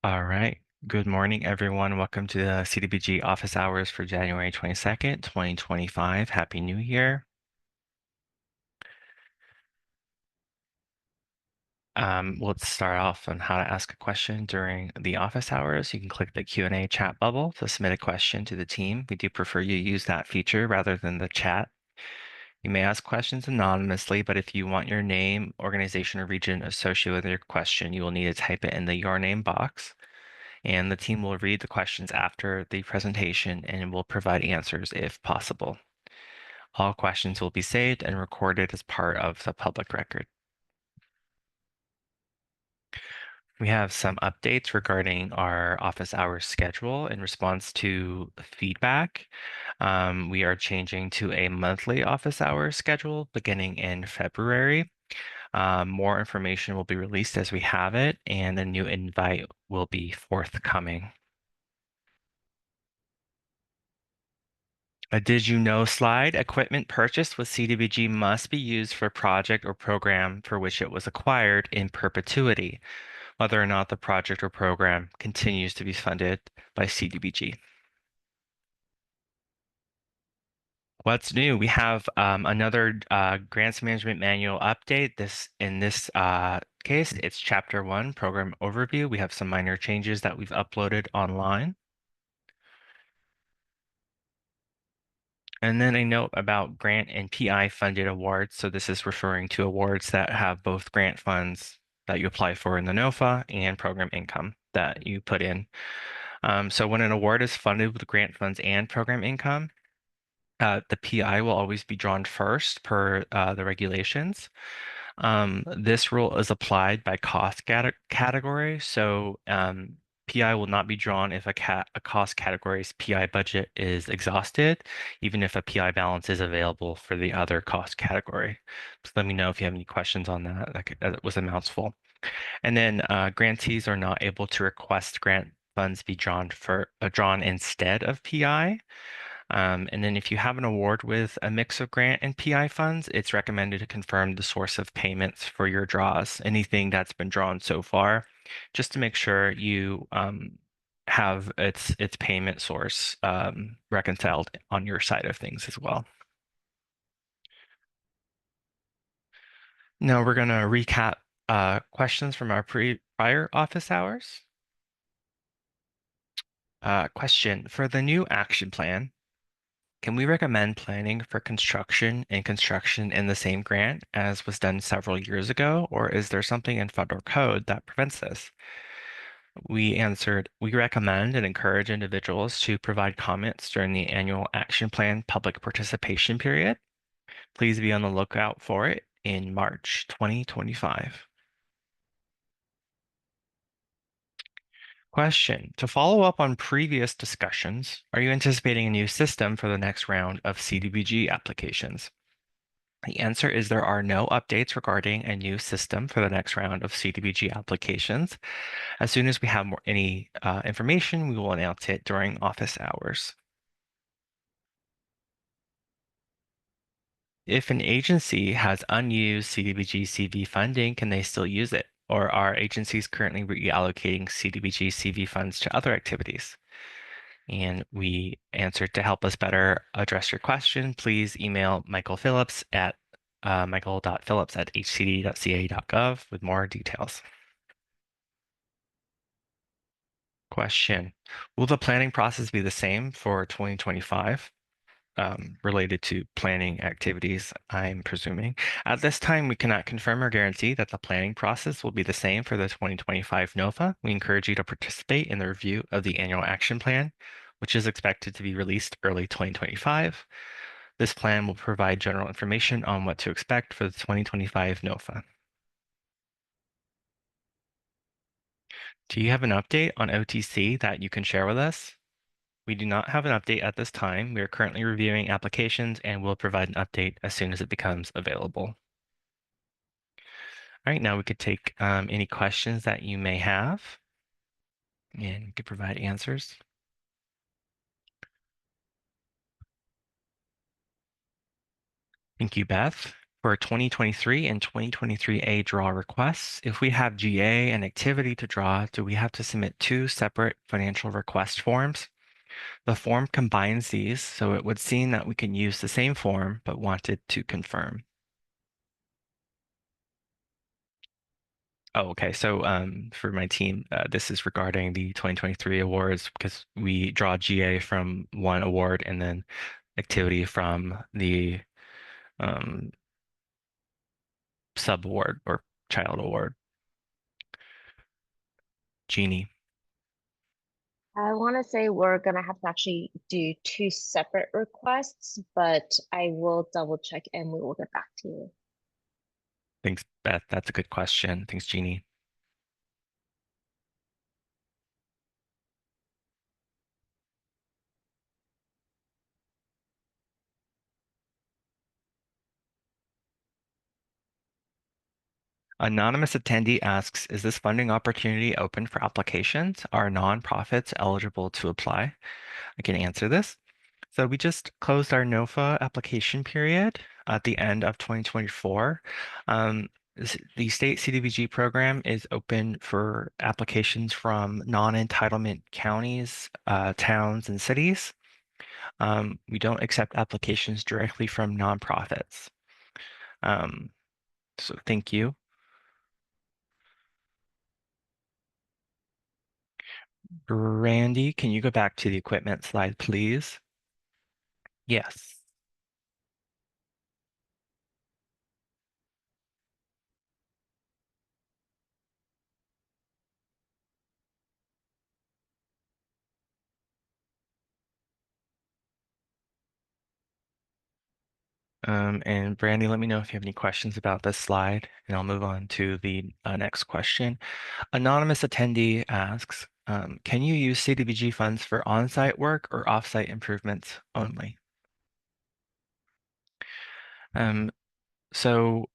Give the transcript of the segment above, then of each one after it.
All right. Good morning, everyone. Welcome to the CDBG office hours for January 22nd, 2025. Happy New Year. Let's start off on how to ask a question during the office hours. You can click the Q&A chat bubble to submit a question to the team. We do prefer you use that feature rather than the chat. You may ask questions anonymously, but if you want your name, organization, or region associated with your question, you will need to type it in the Your Name box. And the team will read the questions after the presentation and will provide answers if possible. All questions will be saved and recorded as part of the public record. We have some updates regarding our office hours schedule in response to feedback. We are changing to a monthly office hours schedule beginning in February. More information will be released as we have it, and a new invite will be forthcoming. A did you know slide, equipment purchased with CDBG must be used for project or program for which it was acquired in perpetuity, whether or not the project or program continues to be funded by CDBG. What's new? We have another grants management manual update. In this case, it's chapter 1, program overview. We have some minor changes that we've uploaded online. And then a note about grant and PI funded awards. So this is referring to awards that have both grant funds that you apply for in the NOFA and program income that you put in. So when an award is funded with grant funds and program income, the PI will always be drawn first per the regulations. This rule is applied by cost category. So PI will not be drawn if a cost category's PI budget is exhausted, even if a PI balance is available for the other cost category. So let me know if you have any questions on that. That was a mouthful. And then grantees are not able to request grant funds be drawn instead of PI. And then if you have an award with a mix of grant and PI funds, it's recommended to confirm the source of payments for your draws, anything that's been drawn so far, just to make sure you have its payment source reconciled on your side of things as well. Now we're going to recap questions from our prior office hours. Question, for the new action plan, can we recommend planning for construction and construction in the same grant as was done several years ago, or is there something in federal code that prevents this? We answered, we recommend and encourage individuals to provide comments during the annual action plan public participation period. Please be on the lookout for it in March 2025. Question, to follow up on previous discussions, are you anticipating a new system for the next round of CDBG applications? The answer is there are no updates regarding a new system for the next round of CDBG applications. As soon as we have any information, we will announce it during office hours. If an agency has unused CDBG CV funding, can they still use it? Or are agencies currently reallocating CDBG CV funds to other activities? And we answered, to help us better address your question, please email Michael Phillips at michael.phillips@hcd.ca.gov with more details. Question, will the planning process be the same for 2025? Related to planning activities, I'm presuming. At this time, we cannot confirm or guarantee that the planning process will be the same for the 2025 NOFA. We encourage you to participate in the review of the annual action plan, which is expected to be released early 2025. This plan will provide general information on what to expect for the 2025 NOFA. Do you have an update on OTC that you can share with us? We do not have an update at this time. We are currently reviewing applications and will provide an update as soon as it becomes available. All right, now we could take any questions that you may have and we could provide answers. Thank you, Beth. For 2023 and 2023A draw requests, if we have GA and activity to draw, do we have to submit two separate financial request forms? The form combines these, so it would seem that we can use the same form, but wanted to confirm. Oh, okay. So for my team, this is regarding the 2023 awards because we draw GA from one award and then activity from the um, sub award or child award. Jeannie. I want to say we're gonna have to actually do two separate requests, but I will double check and we will get back to you. Thanks, Beth. That's a good question. Thanks, Jeannie. Anonymous attendee asks, is this funding opportunity open for applications? Are nonprofits eligible to apply? I can answer this. So we just closed our NOFA application period at the end of 2024. The state CDBG program is open for applications from non-entitlement counties, towns, and cities. We don't accept applications directly from nonprofits. Um, so thank you. Randy, can you go back to the equipment slide, please? Yes. And Brandy, let me know if you have any questions about this slide, and I'll move on to the next question. Anonymous attendee asks, can you use CDBG funds for on-site work or off-site improvements only? Um, so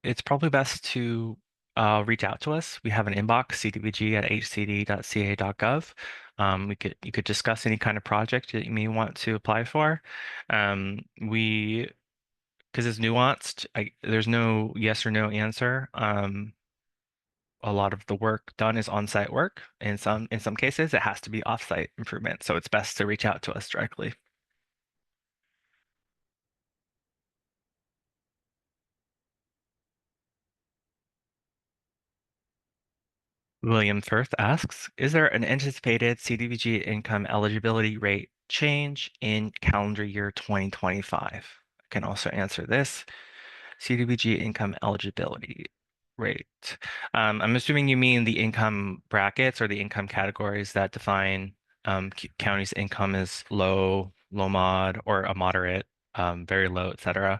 it's probably best to reach out to us. We have an inbox, cdbg@hcd.ca.gov. You could discuss any kind of project that you may want to apply for. Because it's nuanced, there's no yes or no answer. A lot of the work done is on-site work. In some cases, it has to be off-site improvement. So it's best to reach out to us directly. William Firth asks, is there an anticipated CDBG income eligibility rate change in calendar year 2025? I can also answer this. CDBG income eligibility rate. I'm assuming you mean the income brackets or the income categories that define county's income as low, low mod, or a moderate, very low, etc.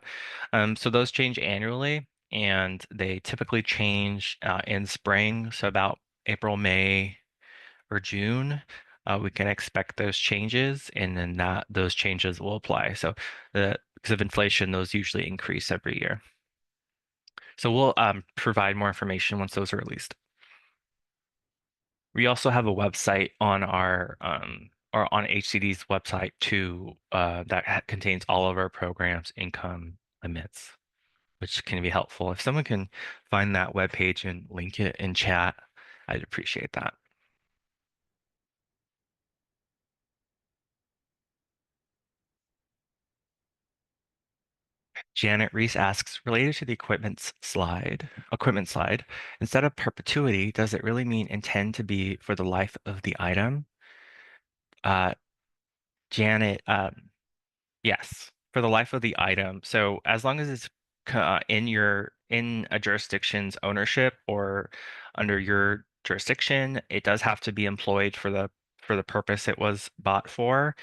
So those change annually, and they typically change in spring, so about April, May, or June. We can expect those changes, and then those changes will apply. So because of inflation, those usually increase every year. So we'll provide more information once those are released. We also have a website on our or on HCD's website too that contains all of our programs, income limits, which can be helpful. If someone can find that webpage and link it in chat, I'd appreciate that. Janet Reese asks, related to the equipment slide, instead of perpetuity, does it really mean intend to be for the life of the item? Uh, Janet, yes, for the life of the item. So as long as it's in a jurisdiction's ownership or under your jurisdiction, it does have to be employed for the purpose it was bought for.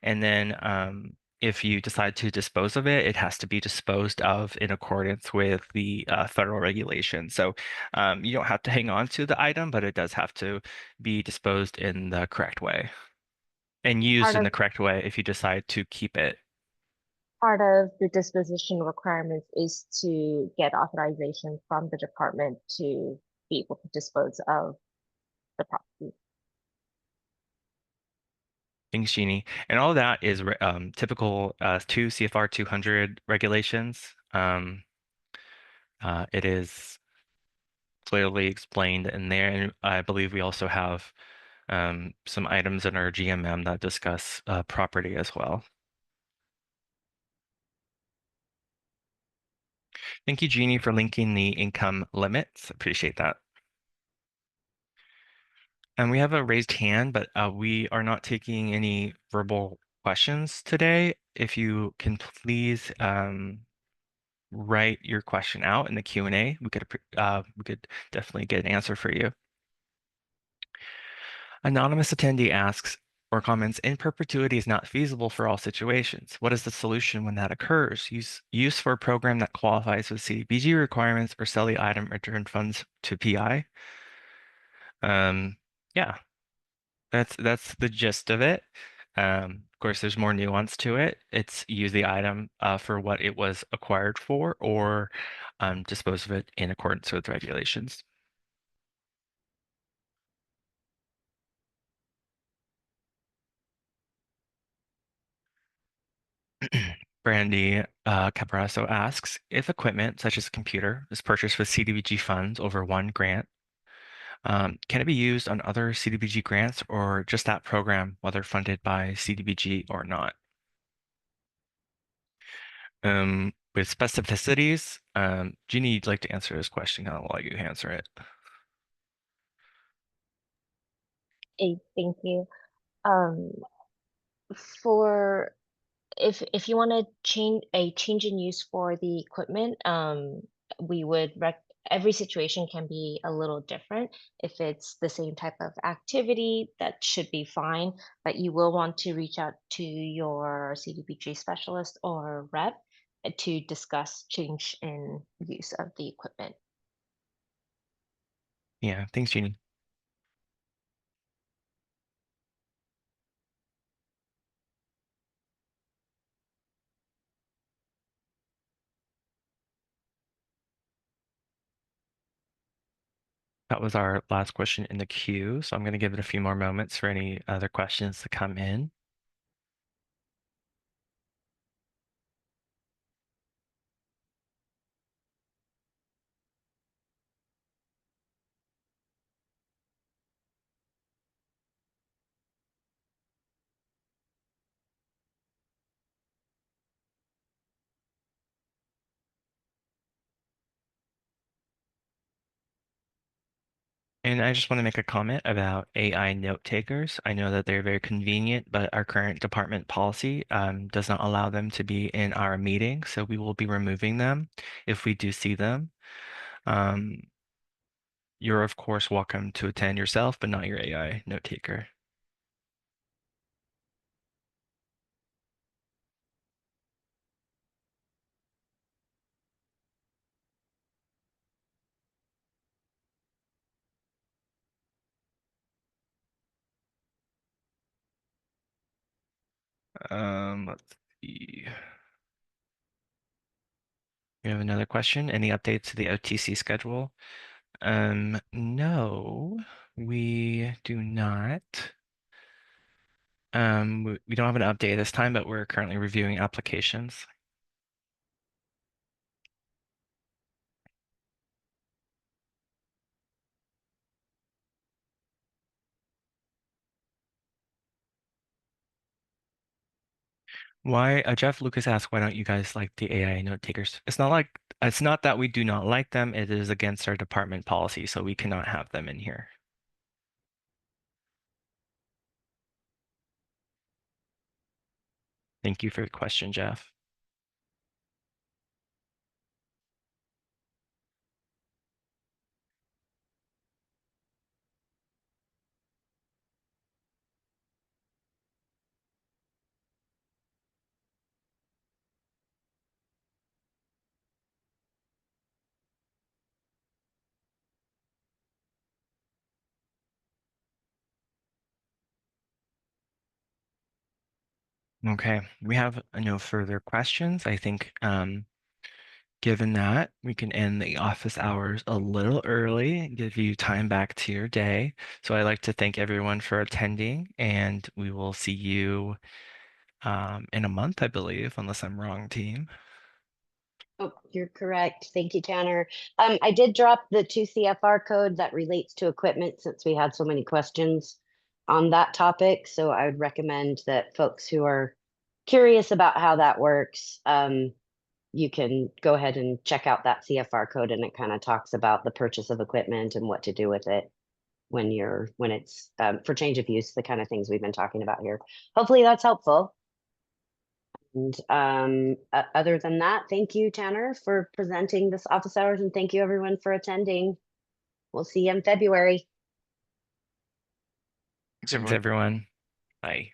And then if you decide to dispose of it, it has to be disposed of in accordance with the federal regulation. So you don't have to hang on to the item, but it does have to be disposed in the correct way and used Part in of the correct way if you decide to keep it. part of the disposition requirements is to get authorization from the department to be able to dispose of the property. Thanks, Jeannie. And all of that is typical 2 CFR 200 regulations. It is clearly explained in there, and I believe we also have some items in our GMM that discuss property as well. Thank you, Jeannie, for linking the income limits. Appreciate that. And we have a raised hand, but we are not taking any verbal questions today. If you can please write your question out in the Q&A, we could definitely get an answer for you. Anonymous attendee asks or comments, in perpetuity is not feasible for all situations. What is the solution when that occurs? Use for a program that qualifies with CDBG requirements or sell the item, return funds to PI. Yeah, that's the gist of it. Of course, there's more nuance to it. It's use the item for what it was acquired for, or dispose of it in accordance with regulations. Brandy Cabrasso asks, if equipment such as a computer is purchased with CDBG funds over one grant, can it be used on other CDBG grants or just that program, whether funded by CDBG or not? With specificities, Jeannie, you'd like to answer this question. I'll let you answer it. Thank you. Um, for if you want to change in use for the equipment, we would every situation can be a little different. If it's the same type of activity, that should be fine, but you will want to reach out to your CDBG specialist or rep to discuss change in use of the equipment. Yeah, thanks, Jeannie. That was our last question in the queue, so I'm going to give it a few more moments for any other questions to come in. And I just want to make a comment about AI note takers. I know that they're very convenient, but our current department policy does not allow them to be in our meeting, so we will be removing them if we do see them. Um, you're of course welcome to attend yourself, but not your AI note taker. Let's see. We have another question. Any updates to the OTC schedule? No, we do not. We don't have an update this time, but we're currently reviewing applications. Why, Jeff Lucas asked, why don't you guys like the AI note takers? It's not that we do not like them. It is against our department policy, so we cannot have them in here. Thank you for the question, Jeff. Okay, we have no further questions. I think given that, we can end the office hours a little early and give you time back to your day. So I'd like to thank everyone for attending, and we will see you in a month, I believe, unless I'm wrong, team. Oh, you're correct. Thank you, Tanner. I did drop the two CFR code that relates to equipment since we had so many questions on that topic. So I would recommend that folks who are curious about how that works, you can go ahead and check out that CFR code, and it kind of talks about the purchase of equipment and what to do with it when it's for change of use, the kind of things we've been talking about here. Hopefully that's helpful. And other than that, thank you, Tanner, for presenting this office hours, and thank you everyone for attending. We'll see you in February. Thanks, Thanks, everyone. everyone. Bye.